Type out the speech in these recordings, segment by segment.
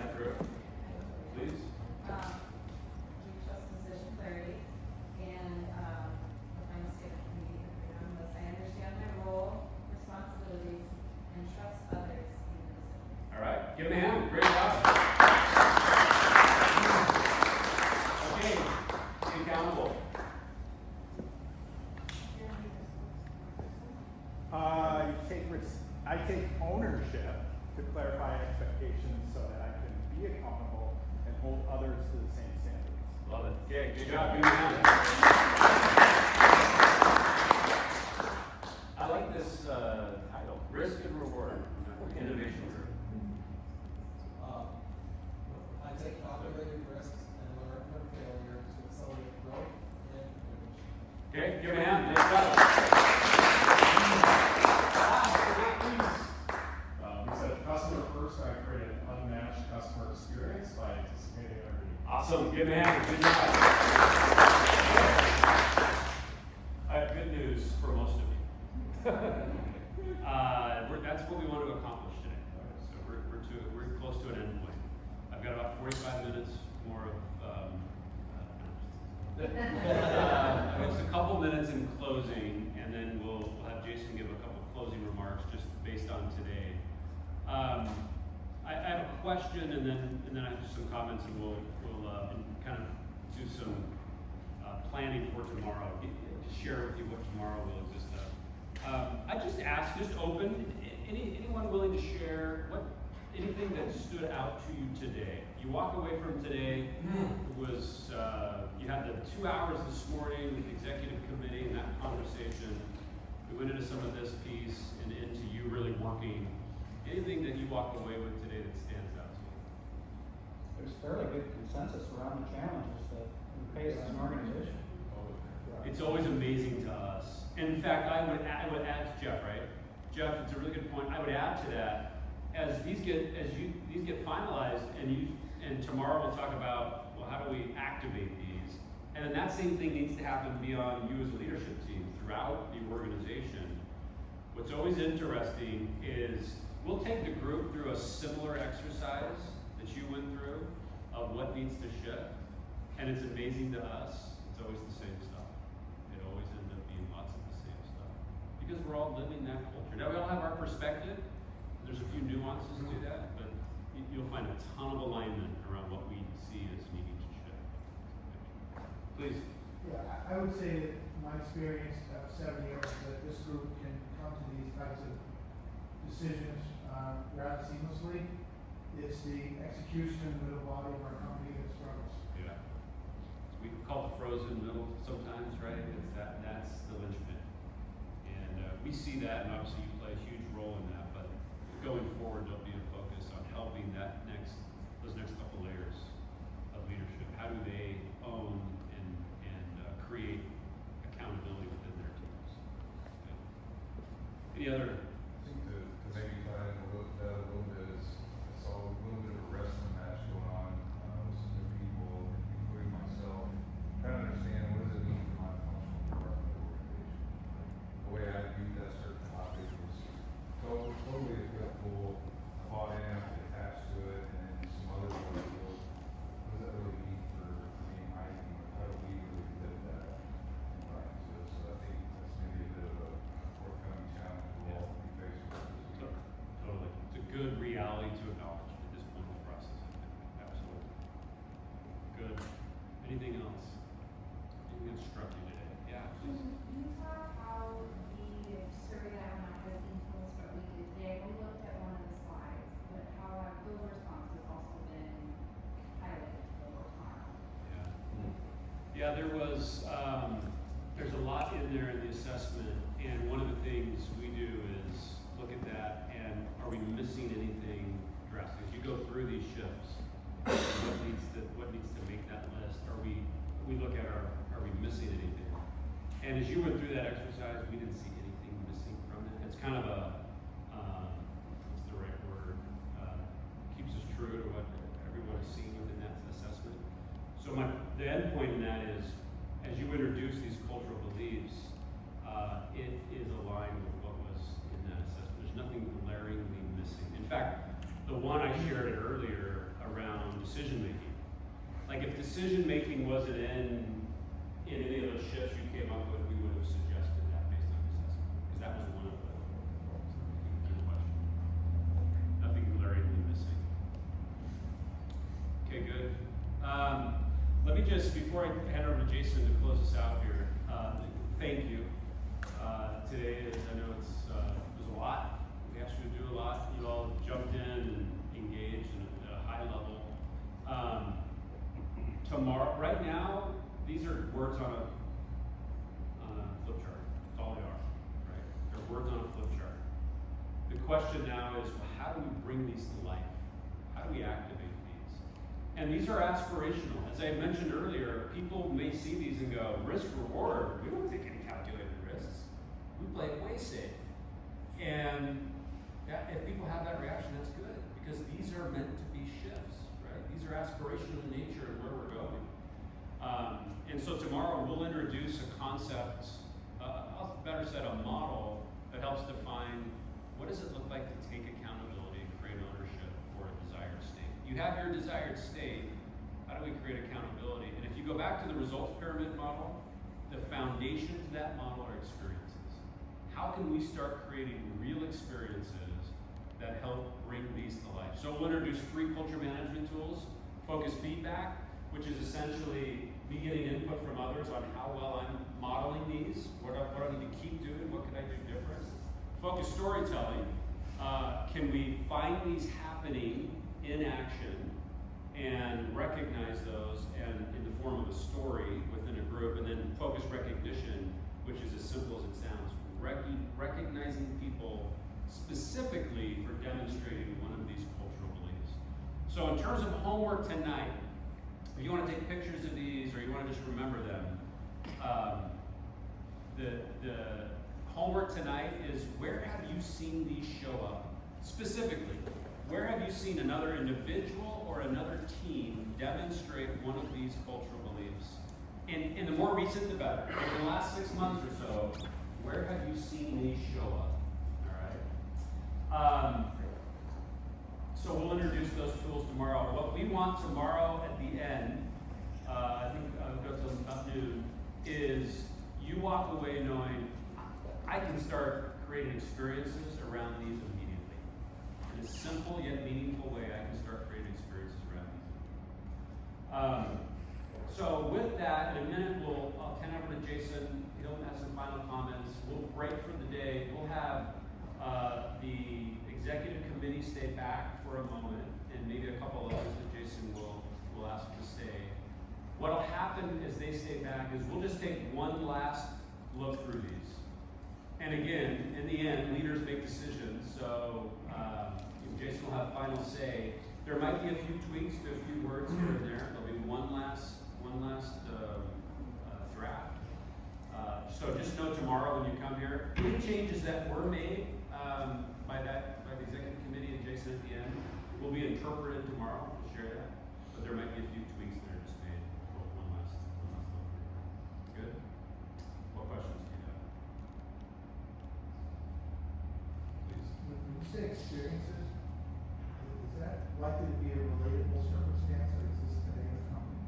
that group. Please. We trust decision clarity and the final statement from me was I understand my role, responsibilities, and trust others in the decision. All right, give him a hand. Great job. Okay, be accountable. I take ownership to clarify expectations so that I can be accountable and hold others to the same standards. Love it. Okay, good job. Give him a hand. I like this title, Risk and Reward, Innovation Group. I take calculated risks and learn from failure to accelerate growth and innovation. Okay, give him a hand. Nice job. We said customer first, I create an unmatched customer experience by anticipating their needs. Awesome. Give him a hand. Good job. I have good news for most of you. That's what we want to accomplish today. So we're close to an end point. I've got about 45 minutes more of just a couple minutes in closing, and then we'll have Jason give a couple closing remarks just based on today. I have a question, and then I have some comments, and we'll kind of do some planning for tomorrow. To share with you what tomorrow will exist of. I just ask, just open. Anyone willing to share anything that stood out to you today? You walk away from today. It was you had the 2 hours this morning with the executive committee and that conversation. We went into some of this piece and into you really working. Anything that you walk away with today that stands out to you? There's fairly good consensus around the challenges that we face as an organization. It's always amazing to us. And in fact, I would add to Jeff, right? Jeff, it's a really good point. I would add to that as these get finalized, and tomorrow we'll talk about, well, how do we activate these? And then that same thing needs to happen beyond you as a leadership team throughout the organization. What's always interesting is we'll take the group through a similar exercise that you went through of what needs to shift, and it's amazing to us. It's always the same stuff. It always ends up being lots of the same stuff because we're all living that culture. Now we all have our perspective. There's a few nuances to that, but you'll find a ton of alignment around what we see as needing to shift. Please. Yeah, I would say that my experience of 7 years that this group can come to these types of decisions rather seamlessly. It's the execution in the middle body of our company that struggles. Yeah. We call it frozen middle sometimes, right? It's that's the linchpin. And we see that, and obviously you play a huge role in that, but going forward, there'll be a focus on helping those next couple layers of leadership. How do they own and create accountability within their teams? Okay. Any other? I think to maybe tie in a little bit is I saw a little bit of a wrestling match going on with some new people, including myself, trying to understand what does it mean for my functional part of the organization. The way I viewed that certain topic was totally applicable. I bought in, I attached to it, and then some other people, what does that really mean for me and my team? How do we really live that in practice? So I think that's maybe a bit of a forthcoming challenge we'll all be faced with this week. Totally. It's a good reality to acknowledge at this point in the process, I think. Absolutely. Good. Anything else? Anything that struck you today? Yeah, please. Can you talk how the survey that I went out has influenced what we did today? We looked at one of the slides, but how have those responses also been highlighted for tomorrow? Yeah, there's a lot in there in the assessment, and one of the things we do is look at that and are we missing anything drastic? As you go through these shifts, what needs to make that list? We look at are we missing anything? And as you went through that exercise, we didn't see anything missing from it. It's kind of what's the right word? Keeps us true to what everyone has seen within that assessment. So the end point in that is, as you introduce these cultural beliefs, it is aligned with what was in that assessment. There's nothing glaringly missing. In fact, the one I shared earlier around decision making. Like if decision making wasn't in any of those shifts you came up with, we would have suggested that based on assessment, because that was one of the good question. Nothing glaringly missing. Okay, good. Let me just, before I hand over to Jason to close us out here, thank you. Today is, I know it's, was a lot. We asked you to do a lot. You all jumped in and engaged at a high level. Tomorrow, right now, these are words on a flip chart. That's all they are, right? They're words on a flip chart. The question now is, well, how do we bring these to life? How do we activate these? And these are aspirational. As I mentioned earlier, people may see these and go, risk reward, we don't take any calculated risks. We play it way safe. And that, if people have that reaction, that's good, because these are meant to be shifts, right? These are aspirational in nature and where we're going. And so tomorrow we'll introduce a concept, better said, a model that helps define what does it look like to take accountability and create ownership for a desired state. You have your desired state, how do we create accountability? And if you go back to the results pyramid model, the foundation to that model are experiences. How can we start creating real experiences that help bring these to life? So we'll introduce 3 culture management tools. Focus feedback, which is essentially me getting input from others on how well I'm modeling these, what I need to keep doing, what can I do different. Focus storytelling, can we find these happening in action and recognize those and in the form of a story within a group, and then focus recognition, which is as simple as it sounds, recognizing people specifically for demonstrating one of these cultural beliefs. So in terms of homework tonight, if you want to take pictures of these or you want to just remember them, the homework tonight is, where have you seen these show up? Specifically, where have you seen another individual or another team demonstrate one of these cultural beliefs? And the more recent, the better. Over the last 6 months or so, where have you seen these show up? All right. So we'll introduce those tools tomorrow. What we want tomorrow at the end, I think I'll go till about noon, is you walk away knowing I can start creating experiences around these immediately. In a simple yet meaningful way, I can start creating experiences around these. So with that, in a minute, I'll hand over to Jason. He'll have some final comments. We'll break for the day. We'll have the executive committee stay back for a moment, and maybe a couple others that Jason will ask to stay. What'll happen as they stay back is we'll just take one last look through these. And again, in the end, leaders make decisions, so Jason will have final say. There might be a few tweaks to a few words here and there. There'll be one last draft. So just know tomorrow when you come here, any changes that were made by the executive committee and Jason at the end will be interpreted tomorrow. We'll share that, but there might be a few tweaks that are just made. One last look. Good. What questions do you have? Please. When you say experiences, is that likely to be a relatable circumstance that exists today in the company?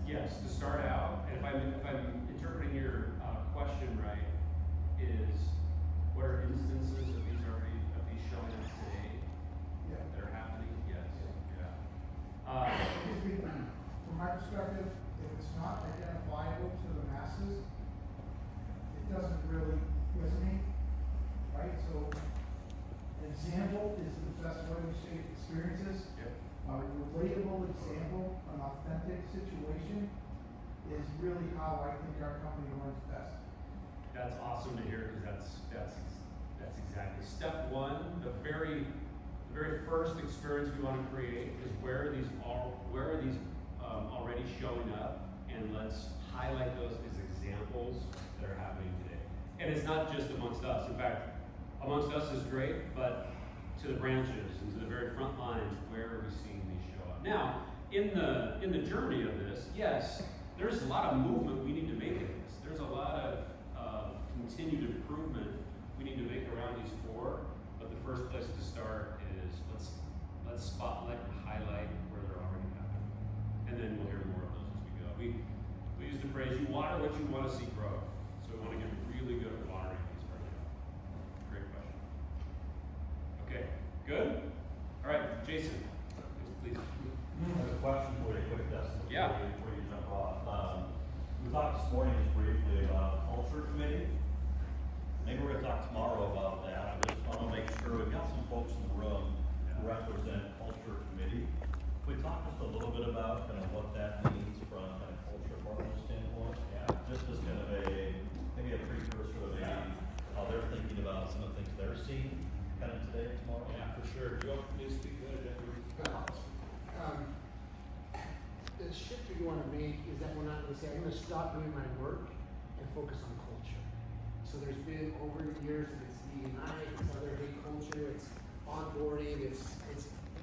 Yes. To start out, and if I'm interpreting your question right, is what are instances of these showing up today that are happening? Yes. Yeah. From my perspective, if it's not identifiable to the masses, it doesn't really resonate, right? So, an example is the best way to say experiences. Yep. A relatable example, an authentic situation, is really how I think our company runs best. That's awesome to hear, because that's exactly step one. The very first experience we want to create is where are these already showing up, and let's highlight those as examples that are happening today. And it's not just amongst us. In fact, amongst us is great, but to the branches and to the very front lines, where are we seeing these show up? Now, in the journey of this, yes, there's a lot of movement we need to make in this. There's a lot of continued improvement we need to make around these 4, but the first place to start is let's let's spotlight and highlight where they're already happening. And then we'll hear more of those as we go. We use the phrase, you water what you want to see grow. So we want to get really good at watering these right now. Great question. Okay, good? All right, Jason, please. I have a question for you, quick, Dustin, Yeah. before you jump off. We talked this morning just briefly about culture committee. Maybe we're gonna talk tomorrow about that. I just wanna make sure, we've got some folks in the room who represent culture committee. Can we talk just a little bit about kind of what that means from kind of culture department standpoint? Yeah. Just as kind of maybe a precursor to maybe how they're thinking about some of the things they're seeing kind of today, tomorrow. Yeah, for sure. Do you want me to speak to that, Jeff? The shift we want to make is that we're not going to say, I'm going to stop doing my work and focus on culture. So there's been over the years, and it's D&I, it's other hate culture, it's onboarding, it's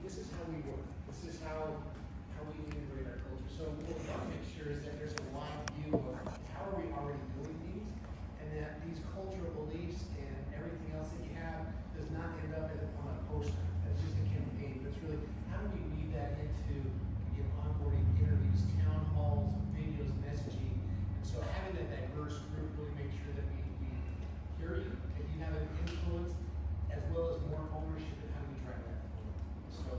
this is how we work. This is how we integrate our culture. So what we want to make sure is that there's a wide view of how are we already doing things, and that these cultural beliefs and everything else that you have does not end up on a poster. That's just a campaign. But it's really how do we weave that into onboarding, interviews, town halls, videos, messaging. And so having that diverse group really make sure that we hear you, that you have an influence, as well as more ownership in how we drive that forward. So,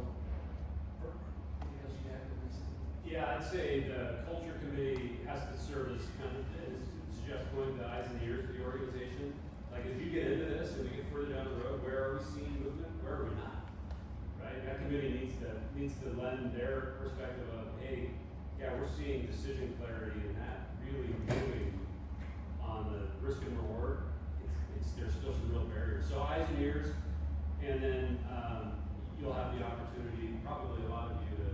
anything else you have to listen? Yeah, I'd say the culture committee has to serve as kind of, as Jeff pointed, the eyes and ears of the organization. Like as you get into this and we get further down the road, where are we seeing movement? Where are we not? Right? That committee needs to lend their perspective of, hey, yeah, we're seeing decision clarity and that really moving on the risk and reward. There's still some real barriers. So eyes and ears, and then you'll have the opportunity, probably a lot of you, to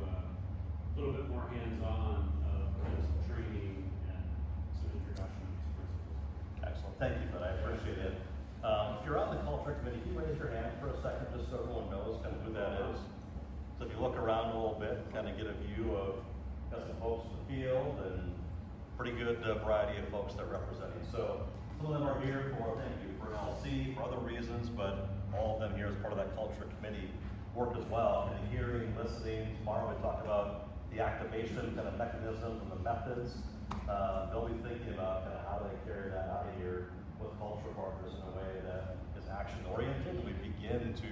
a little bit more hands-on of some training and some introduction to these principles. Excellent, thank you for that, I appreciate it. If you're on the culture committee, can you raise your hand for a second, just so everyone knows kind of who that is? So if you look around a little bit, kind of get a view of, got some folks in the field, and pretty good variety of folks that represent you. So some of them are here for, thank you, for LC, for other reasons, but all of them here as part of that culture committee work as well. And hearing, listening, tomorrow we talk about the activation kind of mechanisms and the methods. They'll be thinking about kind of how they carry that out of here with culture partners in a way that is action oriented, and we begin to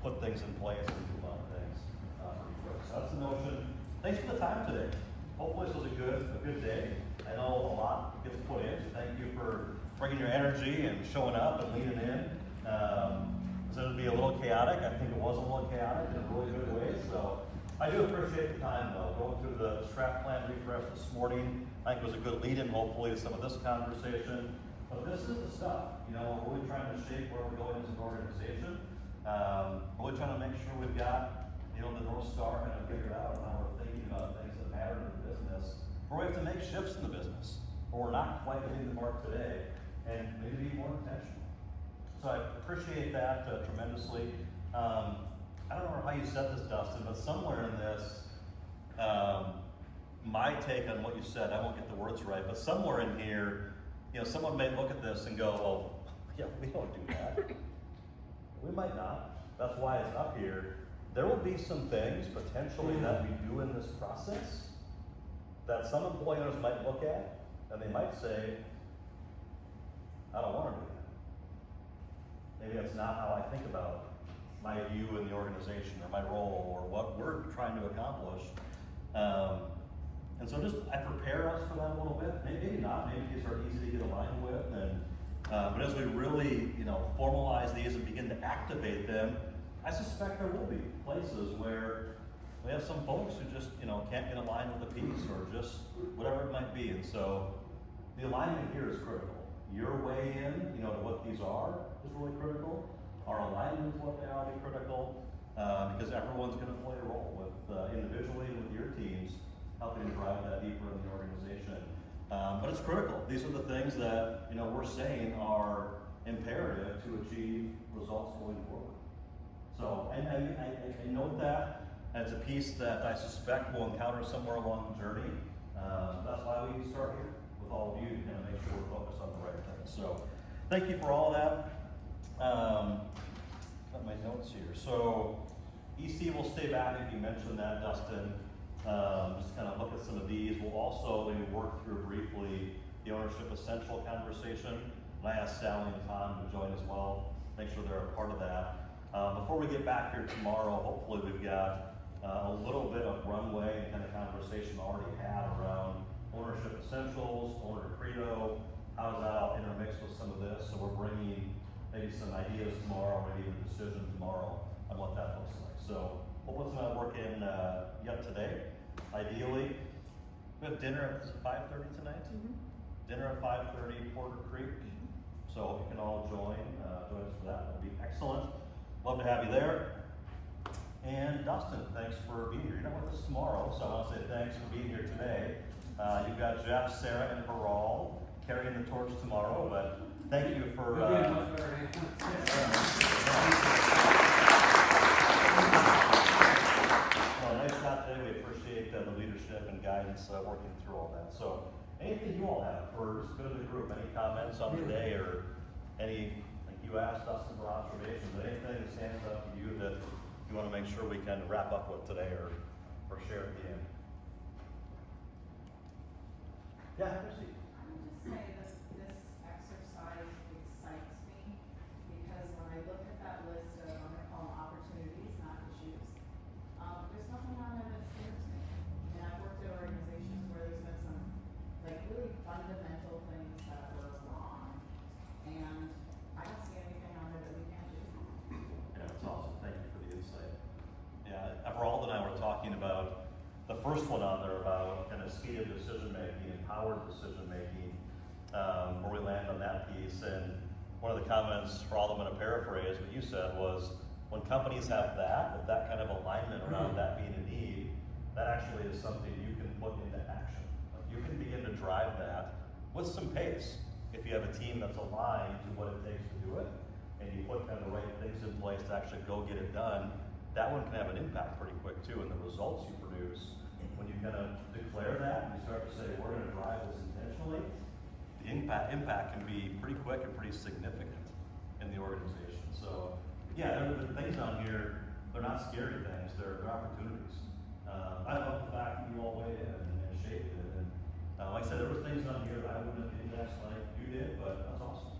put things in place and do a lot of things for you folks. So that's the notion. Thanks for the time today. Hopefully this was a good day. I know a lot gets put in. Thank you for bringing your energy and showing up and leaning in. So it'd be a little chaotic. I think it was a little chaotic in a really good way. So I do appreciate the time though. Going through the strat plan refresh this morning, I think it was a good lead-in hopefully to some of this conversation. But this is the stuff, you know, we're really trying to shape where we're going as an organization. Really trying to make sure we've got, you know, the North Star kind of figured out and how we're thinking about things that matter to the business. Or we have to make shifts in the business, or we're not quite hitting the mark today, and maybe be more intentional. So I appreciate that tremendously. I don't know how you said this, Dustin, but somewhere in this, my take on what you said, I won't get the words right, but somewhere in here, you know, someone may look at this and go, well, yeah, we don't do that. We might not. That's why it's up here. There will be some things potentially that we do in this process that some employers might look at and they might say, I don't want to do that. Maybe that's not how I think about my view in the organization or my role or what we're trying to accomplish. And so I prepare us for that a little bit. Maybe not. Maybe these are easy to get aligned with. But as we really, you know, formalize these and begin to activate them, I suspect there will be places where we have some folks who just, you know, can't get aligned with the piece or just whatever it might be. And so the alignment here is critical. Your way in, you know, to what these are is really critical. Our alignment with what they are will be critical because everyone's going to play a role with individually and with your teams helping to drive that deeper in the organization. But it's critical. These are the things that, you know, we're saying are imperative to achieve results going forward. So, and I note that. And it's a piece that I suspect we'll encounter somewhere along the journey. That's why we start here with all of you to kind of make sure we're focused on the right things. So thank you for all that. Got my notes here. So EC will stay back, if you mentioned that, Dustin. Just kind of look at some of these. We'll also maybe work through briefly the ownership essential conversation. And I asked Sally and Tom to join as well, make sure they're a part of that. Before we get back here tomorrow, hopefully we've got a little bit of runway and kind of conversation already had around ownership essentials, owner credo, how does that all intermix with some of this? So we're bringing maybe some ideas tomorrow, maybe even a decision tomorrow on what that looks like. So hope it's not working yet today. Ideally, we have dinner at 5:30 tonight. Dinner at 5:30, Porter Creek. So you can all join us for that. That'll be excellent. Love to have you there. And Dustin, thanks for being here. You're not with us tomorrow, so I want to say thanks for being here today. You've got Jeff, Sarah, and Baral carrying the torch tomorrow, but thank you for. You're doing much better, man. Well, nice job today. We appreciate the leadership and guidance working through all that. So, anything you all have for just a bit of the group? Any comments on today, or any? Like you asked Dustin for observations. Anything that stands up to you that you want to make sure we can wrap up with today, or share at the end? Yeah, Chrissy. I would just say that this exercise excites me, because when I look at that list of, I'm gonna call them opportunities, not issues, there's nothing on there that scares me. And I've worked at organizations where there's been some, like, really fundamental things that were wrong, and I don't see anything on there that we can't do. Yeah, that's awesome. Thank you for the insight. Yeah, Everald and I were talking about the first one on there about kind of speed of decision making, empowered decision making, where we land on that piece. And one of the comments, for all I'm going to paraphrase what you said, was when companies have that, with that kind of alignment around that being a need, that actually is something you can put into action. Like, you can begin to drive that with some pace. If you have a team that's aligned to what it takes to do it, and you put kind of the right things in place to actually go get it done, that one can have an impact pretty quick too, and the results you produce, when you kind of declare that, and you start to say, we're gonna drive this intentionally, the impact can be pretty quick and pretty significant in the organization. So, yeah, there are things on here, they're not scary things, they're opportunities. I love the fact that you all weighed in and shaped it, and like I said, there were things on here that I wouldn't have indexed like you did, but that's awesome.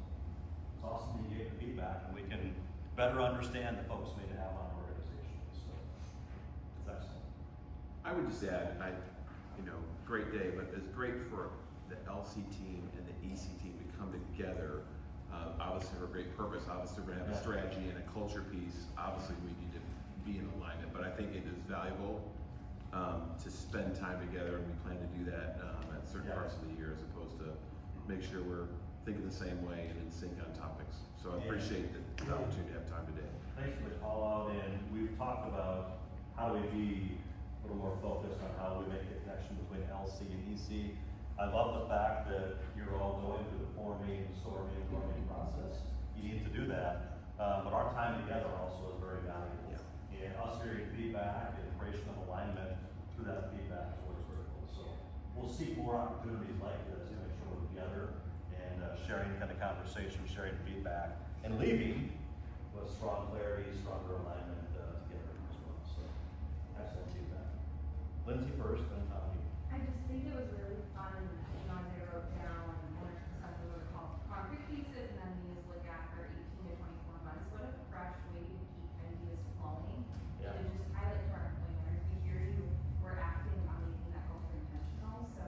It's awesome that you gave the feedback, and we can better understand the focus we need to have on our organization. So, it's excellent. I would just add, great day, but it's great for the LC team and the EC team to come together, obviously for a great purpose. Obviously, we're gonna have a strategy and a culture piece. Obviously, we need to be in alignment, but I think it is valuable to spend time together, and we plan to do that at certain parts of the year, as opposed to make sure we're thinking the same way and in sync on topics. So I appreciate the opportunity to have time today. Thanks for the call out, and we've talked about how do we be a little more focused on how we make the connection between LC and EC. I love the fact that you're all going through the forming, storming, and forming process. You need to do that, but our time together also is very valuable. And us hearing feedback and creation of alignment through that feedback is always critical. So we'll seek more opportunities like this to make sure we're together and sharing kind of conversation, sharing feedback, and leaving with strong clarity, stronger alignment together as well. So excellent feedback. Lindsay first, then Tommy. I just think it was really fun, as I wrote down 100% of what are called concrete pieces, and then these look after 18 to 24 months. What a fresh way to keep ideas flowing. Yeah. To just highlight to our employers, we hear you, we're acting on making that culture intentional, so,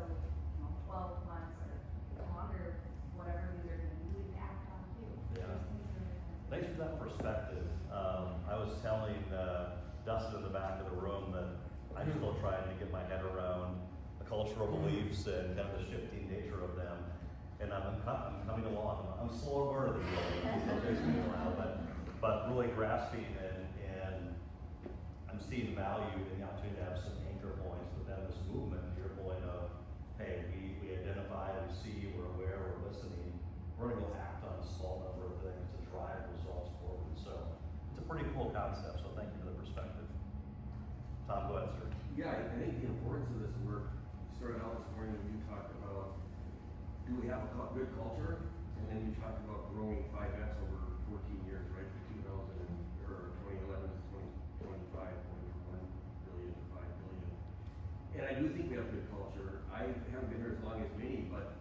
12 months or longer, whatever these are gonna be, we can act on too. Yeah. Those things are really fun. Thanks for that perspective. I was telling Dustin in the back of the room that I'm still trying to get my head around the cultural beliefs and kind of the shifting nature of them. And I'm coming along. I'm slower burner than you. It takes me a while, but really grasping and I'm seeing value in the opportunity to have some anchor points within this movement. To your point of, hey, we identify, we see, we're aware, we're listening. We're gonna go act on a small number of things to drive results forward. So it's a pretty cool concept. So thank you for the perspective. Tom, go ahead, sir. Yeah, I think the importance of this work started out this morning when you talked about, do we have a good culture? And then you talked about growing 5X over 14 years, right, from 2011 to 2025. do think we have good culture. I haven't been here as long as many, but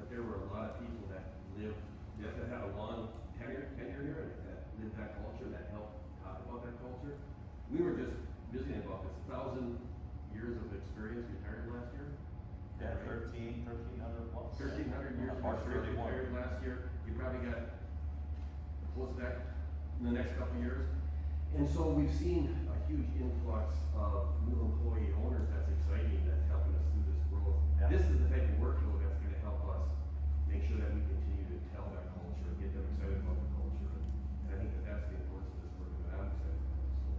there were a lot of people that had a long tenure here and that lived that culture, that helped talk about that culture. We were just visiting about this, 1,000 years of experience retired last year. Yeah, 1,300 plus. 1,300 years of March experience 31. retired last year. You probably got close to that in the next couple of years. And so we've seen a huge influx of new employee owners. That's exciting. That's helping us through this growth. Yeah. This is the type of work though that's gonna help us make sure that we continue to tell that culture, get them excited about the culture. And I think that's the importance of this work that I'm excited about. So.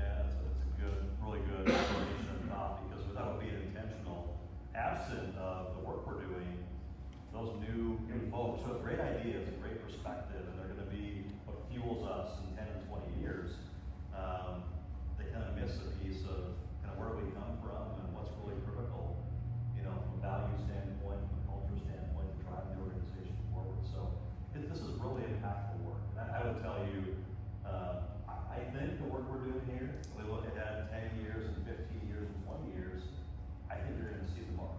Yeah, it's a good, really good explanation of thought, because without being intentional, absent of the work we're doing, those new folks who have great ideas and great perspective, and they're gonna be what fuels us in 10 and 20 years, they kind of miss a piece of kind of where we come from and what's really critical, you know, from a value standpoint, from a culture standpoint, to drive the organization forward. So this is really impactful work. I would tell you, I think the work we're doing here, when we look ahead 10 years and 15 years and 20 years, I think you're gonna see the mark.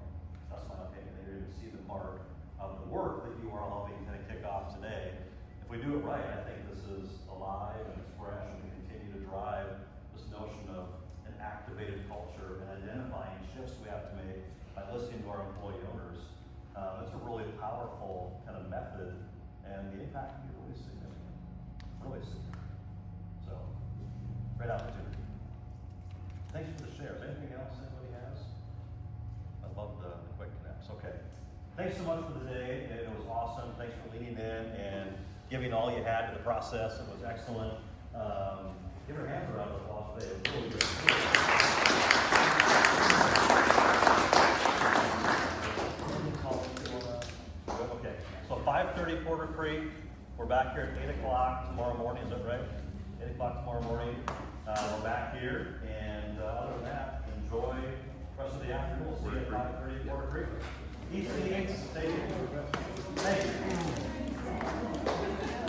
That's my opinion. You're gonna see the mark of the work that you are helping kind of kick off today. If we do it right, I think this is alive and it's fresh, and we continue to drive this notion of an activated culture and identifying shifts we have to make by listening to our employee owners. It's a really powerful kind of method, and the impact can be really significant. Really significant. So, great opportunity. Thanks for the shares. Anything else anybody has? I love the quick connects. Okay. Thanks so much for the day. It was awesome. Thanks for leaning in and giving all you had to the process. It was excellent. Give her hands around with applause today. It was really good. Okay. So 5:30 Porter Creek. We're back here at 8 o'clock tomorrow morning. Is that right? 8 o'clock tomorrow morning. We're back here. And other than that, enjoy the rest of the afternoon. We'll see you at 5:30 Porter Creek. Eat, stay tuned. Thank you.